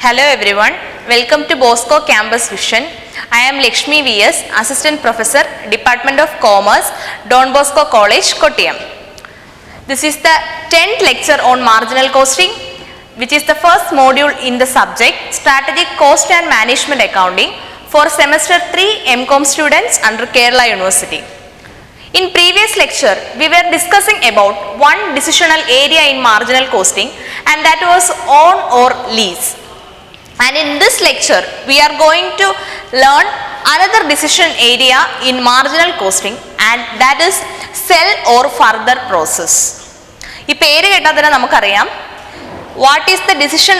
Hello everyone, welcome to Bosco Campus Vision. I am Lakshmi V.S., Assistant Professor, Department of Commerce, Don Bosco College, Kottayam. This is the 10th lecture on marginal costing, which is the first module in the subject Strategic Cost and Management Accounting for Semester 3 MCOM students under Kerala University. In previous lecture, we were discussing about one decisional area in marginal costing, and that was own or lease. And in this lecture, we are going to learn another decision area in marginal costing, and that is sell or further process. ഈ പേര് കേട്ടാൽ തന്നെ നമുക്കറിയാം what is the decision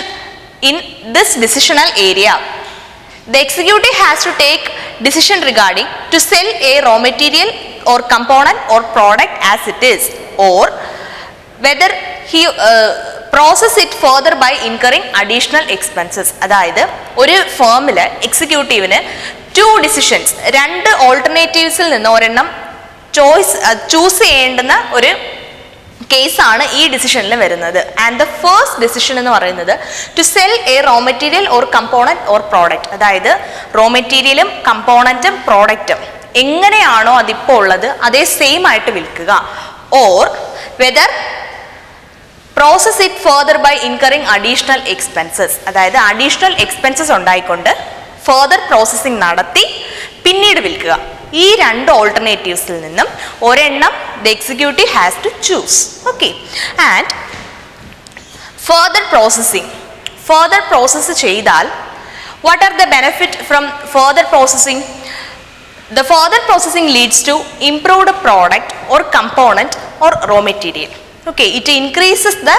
in this decisional area. The executive has to take decision regarding to sell a raw material or component or product as it is, or whether he process it further by incurring additional expenses. അതായത് ഒരു ഫേമിൽ എക്സിക്യൂട്ടീവിന് രണ്ട് ഓൾട്ടർനേറ്റീവ്സിൽ നിന്ന് ഒരെണ്ണം choose ചെയ്യേണ്ടുന്ന ഒരു കേസാണ് ഈ ഡിസിഷനിൽ വരുന്നത്. ആൻഡ് ദ ഫസ്റ്റ് ഡിസിഷൻ എന്ന് പറയുന്നത് to sell a raw material or component or product. അതായത് റോ മെറ്റീരിയലും കമ്പോണന്റും പ്രോഡക്റ്റും എങ്ങനെയാണോ അതിപ്പോൾ ഉള്ളത് അതേ സെയിം ആയിട്ട് വിൽക്കുക, or whether process it further by incurring additional expenses. അതായത് അഡീഷണൽ എക്സ്പെൻസസ് ഉണ്ടായിക്കൊണ്ട് ഫർദർ പ്രോസസ്സിംഗ് നടത്തി പിന്നീട് വിൽക്കുക. ഈ രണ്ട് ഓൾട്ടർനേറ്റീവ്സിൽ നിന്നും ഒരെണ്ണം the executive has to choose. Okay, and further process ചെയ്താൽ what are the benefit from further processing? The further processing leads to improved product or component or raw material. Okay, it increases the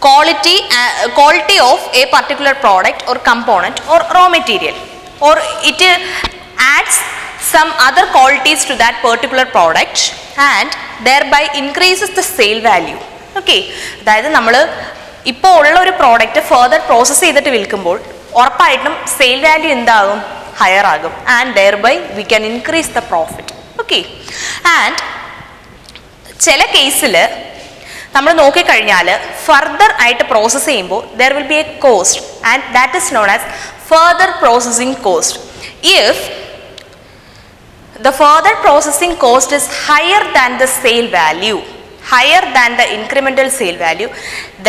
quality of a particular product or component or raw material, or it adds some other qualities to that particular product and thereby increases the sale value. Okay, അതായത് നമ്മൾ ഇപ്പോൾ ഉള്ള ഒരു product further process ചെയ്തിട്ട് വിൽക്കുമ്പോൾ ഉറപ്പായിട്ടും sale value എന്താകും? Higher ആകും. And thereby we can increase the profit. Okay, and ചില കേസിൽ നമ്മൾ നോക്കിക്കഴിഞ്ഞാൽ ഫർദർ ആയിട്ട് പ്രോസസ്സ് ചെയ്യുമ്പോൾ there will be a cost, and that is known as further processing cost. If the further processing cost is higher than the sale value, higher than the incremental sale value,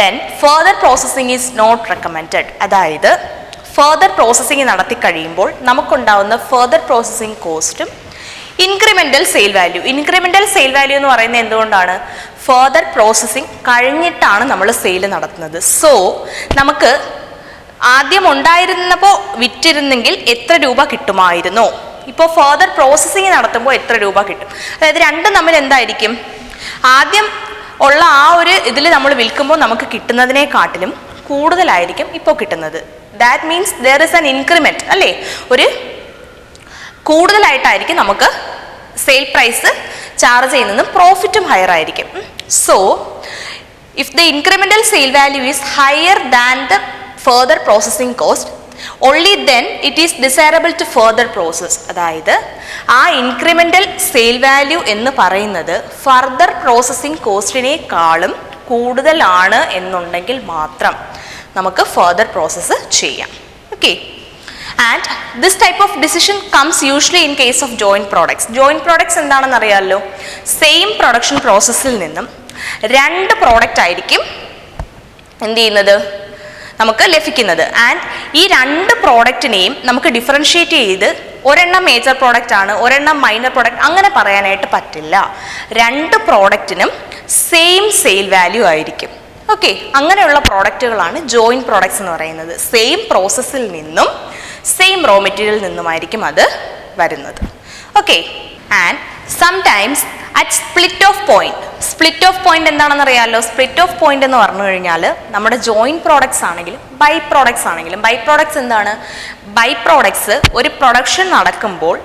then further processing is not recommended. അതായത് further processing നടത്തി കഴിയുമ്പോൾ നമുക്കുണ്ടാവുന്ന further processing കോസ്റ്റും incremental sale value എന്ന് പറയുന്നത് എന്തുകൊണ്ടാണ്? Further processing കഴിഞ്ഞിട്ടാണ് നമ്മൾ sale നടത്തുന്നത്. സോ നമുക്ക് ആദ്യം ഉണ്ടായിരുന്നപ്പോൾ വിറ്റിരുന്നെങ്കിൽ എത്ര രൂപ കിട്ടുമായിരുന്നു, ഇപ്പോൾ ഫർദർ പ്രോസസ്സിംഗ് നടത്തുമ്പോൾ എത്ര രൂപ കിട്ടും? അതായത് രണ്ടും തമ്മിൽ എന്തായിരിക്കും? ആദ്യം ഉള്ള ആ ഒരു ഇതിൽ നമ്മൾ വിൽക്കുമ്പോൾ നമുക്ക് കിട്ടുന്നതിനെക്കാട്ടിലും കൂടുതലായിരിക്കും ഇപ്പോൾ കിട്ടുന്നത്. That means there is an increment, അല്ലേ? ഒരു കൂടുതലായിട്ടായിരിക്കും നമുക്ക് സെയിൽ പ്രൈസ് ചാർജ് ചെയ്യുന്നതും പ്രോഫിറ്റും ഹയർ ആയിരിക്കും. So if the incremental sale value is higher than the further processing cost, only then it is desirable to further process. അതായത് ആ incremental sale value എന്ന് പറയുന്നത് further processing കോസ്റ്റിനേക്കാളും കൂടുതലാണ് എന്നുണ്ടെങ്കിൽ മാത്രം നമുക്ക് ഫർദർ പ്രോസസ്സ് ചെയ്യാം. Okay, and this type of decision comes usually in case of joint products. Joint products എന്താണെന്ന് അറിയാമല്ലോ. സെയിം പ്രൊഡക്ഷൻ പ്രോസസ്സിൽ നിന്നും രണ്ട് പ്രോഡക്റ്റ് ആയിരിക്കും എന്ത് ചെയ്യുന്നത്? നമുക്ക് ലഭിക്കുന്നത്. ആൻഡ് ഈ രണ്ട് പ്രോഡക്റ്റിനെയും നമുക്ക് ഡിഫറൻഷ്യേറ്റ് ചെയ്ത് ഒരെണ്ണം മേജർ പ്രോഡക്റ്റ് ആണ്, ഒരെണ്ണം മൈനർ പ്രോഡക്റ്റ് അങ്ങനെ പറയാനായിട്ട് പറ്റില്ല. രണ്ട് പ്രോഡക്റ്റിനും സെയിം സെയിൽ വാല്യൂ ആയിരിക്കും. ഓക്കെ, അങ്ങനെയുള്ള പ്രോഡക്റ്റുകളാണ് ജോയിൻറ്റ് പ്രോഡക്ട്സ് എന്ന് പറയുന്നത്. സെയിം പ്രോസസ്സിൽ നിന്നും സെയിം റോ മെറ്റീരിയലിൽ നിന്നുമായിരിക്കും അത് വരുന്നത്. Okay, and sometimes at split of point എന്താണെന്ന് അറിയാമല്ലോ. സ്പ്ലിറ്റ് ഓഫ് പോയിന്റ് എന്ന് പറഞ്ഞു കഴിഞ്ഞാൽ നമ്മുടെ ജോയിൻറ്റ് പ്രോഡക്ട്സ് ആണെങ്കിലും ബൈ പ്രോഡക്ട്സ് ആണെങ്കിലും, ബൈ പ്രോഡക്ട്സ് എന്താണ്? ബൈ പ്രോഡക്ട്സ് ഒരു പ്രൊഡക്ഷൻ നടക്കുമ്പോൾ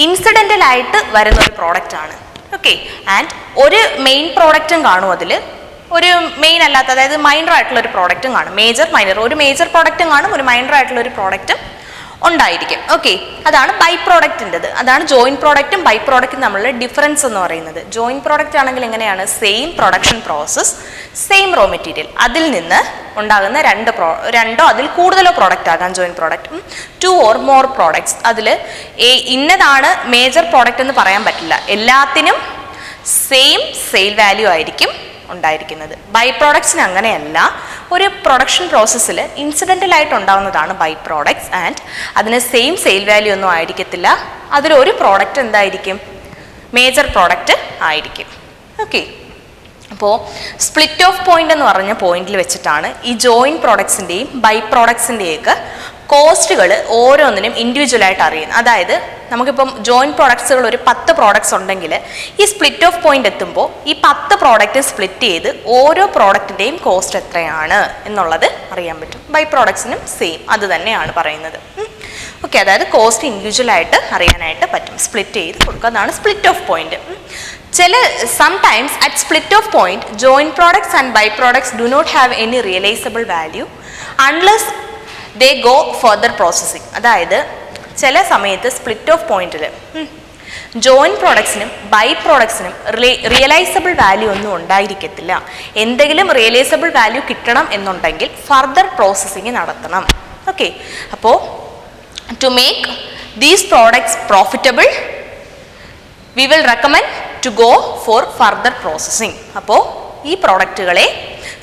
ഇൻസിഡൻ്റലായിട്ട് വരുന്ന ഒരു പ്രോഡക്റ്റ് ആണ്. ഓക്കെ, ആൻഡ് ഒരു മെയിൻ പ്രോഡക്റ്റും കാണും, അതിൽ ഒരു മെയിൻ അല്ലാത്ത അതായത് മൈനർ ആയിട്ടുള്ള ഒരു പ്രോഡക്റ്റും കാണും. മൈനർ ഒരു മേജർ പ്രോഡക്റ്റും കാണും, ഒരു മൈനർ ആയിട്ടുള്ള ഒരു പ്രോഡക്റ്റും ഉണ്ടായിരിക്കും. ഓക്കെ, അതാണ് ബൈ പ്രോഡക്റ്റിൻ്റെത്. അതാണ് ജോയിൻറ്റ് പ്രോഡക്റ്റും ബൈ പ്രോഡക്റ്റും തമ്മിലുള്ള ഡിഫറൻസ് എന്ന് പറയുന്നത്. ജോയിൻറ്റ് പ്രോഡക്റ്റ് ആണെങ്കിൽ എങ്ങനെയാണ്? Same production process, same raw material, അതിൽ നിന്ന് ഉണ്ടാകുന്ന രണ്ടോ അതിൽ കൂടുതലോ പ്രോഡക്റ്റ് ആകാം joint product. 2 or more products. അതിൽ ഇന്നതാണ് മേജർ പ്രോഡക്റ്റ് എന്ന് പറയാൻ പറ്റില്ല. എല്ലാത്തിനും സെയിം സെയിൽ വാല്യൂ ആയിരിക്കും ഉണ്ടായിരിക്കുന്നത്. ബൈ പ്രോഡക്ട്സിന് അങ്ങനെയല്ല. ഒരു പ്രൊഡക്ഷൻ പ്രോസസ്സിൽ ഇൻസിഡൻ്റലായിട്ട് ഉണ്ടാകുന്നതാണ് ബൈ പ്രോഡക്ട്സ് ആൻഡ് അതിന് സെയിം സെയിൽ വാല്യൂ ഒന്നും ആയിരിക്കത്തില്ല. അതിലൊരു പ്രോഡക്റ്റ് എന്തായിരിക്കും? മേജർ പ്രോഡക്റ്റ് ആയിരിക്കും. ഓക്കെ, അപ്പോൾ സ്പ്ലിറ്റ് ഓഫ് പോയിന്റ് എന്ന് പറഞ്ഞ പോയിന്റിൽ വെച്ചിട്ടാണ് ഈ ജോയിൻറ്റ് പ്രോഡക്ട്സിൻ്റെയും ബൈ പ്രോഡക്ട്സിൻ്റെയൊക്കെ കോസ്റ്റുകൾ ഓരോന്നിനും ഇൻഡിവിജ്വലായിട്ട് അറിയുന്നത്. അതായത് നമുക്കിപ്പം ജോയിൻറ്റ് പ്രോഡക്ട്സുകൾ ഒരു 10 പ്രോഡക്ട്സ് ഉണ്ടെങ്കിൽ ഈ സ്പ്ലിറ്റ് ഓഫ് പോയിന്റ് എത്തുമ്പോൾ ഈ 10 പ്രോഡക്റ്റ് സ്പ്ലിറ്റ് ചെയ്ത് ഓരോ പ്രോഡക്റ്റിൻ്റെയും കോസ്റ്റ് എത്രയാണ് എന്നുള്ളത് അറിയാൻ പറ്റും. ബൈ പ്രോഡക്ട്സിനും സെയിം അത് തന്നെയാണ് പറയുന്നത്. ഓക്കെ, അതായത് കോസ്റ്റ് ഇൻഡിവിജ്വലായിട്ട് അറിയാനായിട്ട് പറ്റും, സ്പ്ലിറ്റ് ചെയ്ത് കൊടുക്കുക. അതാണ് split of point. Sometimes at split of point, joint products and byproducts do not have any realizable value unless they go further processing. അതായത് ചില സമയത്ത് സ്പ്ലിറ്റ് ഓഫ് പോയിന്റിൽ ജോയിൻറ്റ് പ്രോഡക്ട്സിനും ബൈ പ്രോഡക്ട്സിനും റിയലൈസബിൾ വാല്യൂ ഒന്നും ഉണ്ടായിരിക്കത്തില്ല. എന്തെങ്കിലും റിയലൈസബിൾ വാല്യൂ കിട്ടണം എന്നുണ്ടെങ്കിൽ ഫർദർ പ്രോസസ്സിങ് നടത്തണം. ഓക്കെ, അപ്പോൾ to make these products profitable we will recommend to go for further processing. അപ്പോൾ ഈ പ്രോഡക്റ്റുകളെ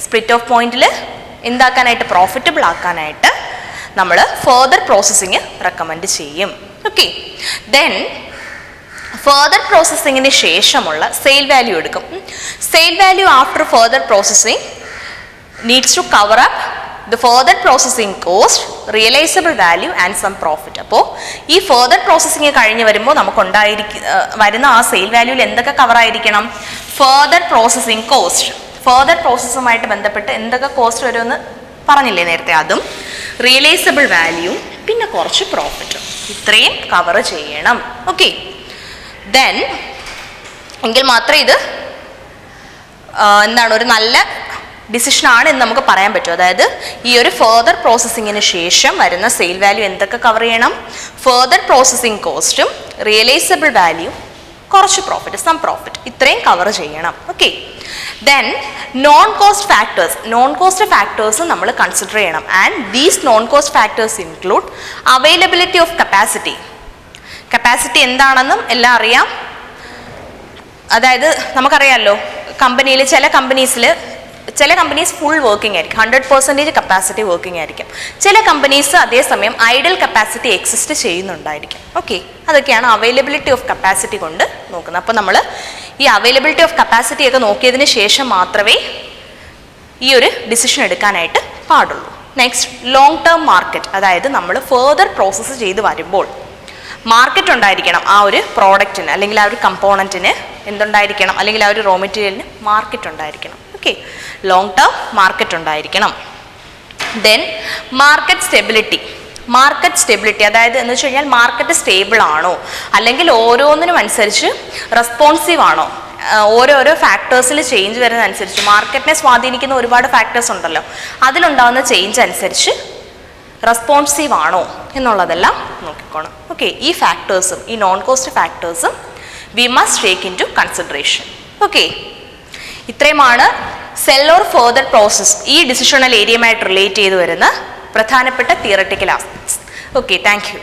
സ്പ്ലിറ്റ് ഓഫ് പോയിന്റിൽ എന്താക്കാനായിട്ട്, പ്രോഫിറ്റബിൾ ആക്കാനായിട്ട് നമ്മൾ ഫർദർ പ്രോസസ്സിങ് റെക്കമെൻഡ് ചെയ്യും. ഓക്കെ, ദെൻ ഫർദർ പ്രോസസ്സിങ്ങിന് ശേഷമുള്ള സെയിൽ വാല്യൂ എടുക്കും. Sale value after further processing needs to cover up the further processing cost, realizable value and some profit. അപ്പോൾ ഈ ഫർദർ പ്രോസസ്സിങ് കഴിഞ്ഞ് വരുമ്പോൾ നമുക്ക് വരുന്ന ആ സെയിൽ വാല്യൂവിൽ എന്തൊക്കെ കവർ ആയിരിക്കണം? ഫർദർ പ്രോസസ്സിങ് കോസ്റ്റ്, ഫർദർ പ്രോസസ്സുമായിട്ട് ബന്ധപ്പെട്ട് എന്തൊക്കെ കോസ്റ്റ് വരുമെന്ന് പറഞ്ഞില്ലേ നേരത്തെ, അതും റിയലൈസബിൾ വാല്യൂ പിന്നെ കുറച്ച് പ്രോഫിറ്റും, ഇത്രയും കവർ ചെയ്യണം. ഓക്കെ, ദെൻ എങ്കിൽ മാത്രമേ ഇത് എന്താണ് ഒരു നല്ല ഡിസിഷനാണ് എന്ന് നമുക്ക് പറയാൻ പറ്റും. അതായത് ഈ ഒരു ഫർദർ പ്രോസസ്സിങ്ങിന് ശേഷം വരുന്ന സെയിൽ വാല്യൂ എന്തൊക്കെ കവർ ചെയ്യണം? ഫർദർ പ്രോസസ്സിങ് കോസ്റ്റും റിയലൈസബിൾ വാല്യൂ കുറച്ച് പ്രോഫിറ്റ്, സം പ്രോഫിറ്റ്, ഇത്രയും കവർ ചെയ്യണം. Okay, then non cost factors നമ്മൾ കൺസിഡർ ചെയ്യണം. And these non cost factors include availability of capacity എന്താണെന്നും എല്ലാം അറിയാം. അതായത് നമുക്കറിയാമല്ലോ, ചില കമ്പനീസ് ഫുൾ വർക്കിംഗ് ആയിരിക്കും, 100% കപ്പാസിറ്റി വർക്കിംഗ് ആയിരിക്കും. ചില കമ്പനീസ് അതേസമയം ഐഡൽ കപ്പാസിറ്റി എക്സിസ്റ്റ് ചെയ്യുന്നുണ്ടായിരിക്കും. ഓക്കെ, അതൊക്കെയാണ് അവൈലബിലിറ്റി ഓഫ് കപ്പാസിറ്റി കൊണ്ട് നോക്കുന്നത്. അപ്പോൾ നമ്മൾ ഈ അവൈലബിലിറ്റി ഓഫ് കപ്പാസിറ്റി ഒക്കെ നോക്കിയതിന് ശേഷം മാത്രമേ ഈ ഒരു ഡിസിഷൻ എടുക്കാനായിട്ട് പാടുള്ളൂ. Next, long term market. അതായത് നമ്മൾ ഫർദർ പ്രോസസ്സ് ചെയ്ത് വരുമ്പോൾ മാർക്കറ്റ് ഉണ്ടായിരിക്കണം. ആ ഒരു പ്രോഡക്റ്റിന് അല്ലെങ്കിൽ ആ ഒരു കമ്പോണൻറ്റിന് എന്തുണ്ടായിരിക്കണം, അല്ലെങ്കിൽ ആ ഒരു റോ മെറ്റീരിയലിന് മാർക്കറ്റ് ഉണ്ടായിരിക്കണം. ഓക്കെ, ലോങ് ടേം മാർക്കറ്റ് ഉണ്ടായിരിക്കണം. ദെൻ മാർക്കറ്റ് സ്റ്റെബിലിറ്റി, അതായത് എന്ന് വെച്ച് കഴിഞ്ഞാൽ മാർക്കറ്റ് സ്റ്റേബിൾ ആണോ, അല്ലെങ്കിൽ ഓരോന്നിനും അനുസരിച്ച് റെസ്പോൺസീവ് ആണോ, ഓരോരോ ഫാക്ടേഴ്സിൽ ചേഞ്ച് വരുന്നതനുസരിച്ച് മാർക്കറ്റിനെ സ്വാധീനിക്കുന്ന ഒരുപാട് ഫാക്ടേഴ്സ് ഉണ്ടല്ലോ, അതിലുണ്ടാകുന്ന ചേഞ്ച് അനുസരിച്ച് റെസ്പോൺസീവ് ആണോ എന്നുള്ളതെല്ലാം നോക്കിക്കോണം. ഓക്കെ, ഈ ഫാക്ടേഴ്സും ഈ നോൺ കോസ്റ്റ് ഫാക്ടേഴ്സും we must take into consideration. Okay, ഇത്രയുമാണ് സെൽ ഓർ ഫർദർ പ്രോസസ് ഈ ഡിസിഷണൽ ഏരിയയുമായിട്ട് റിലേറ്റ് ചെയ്ത് വരുന്ന പ്രധാനപ്പെട്ട theoretical aspects. Okay, thank U.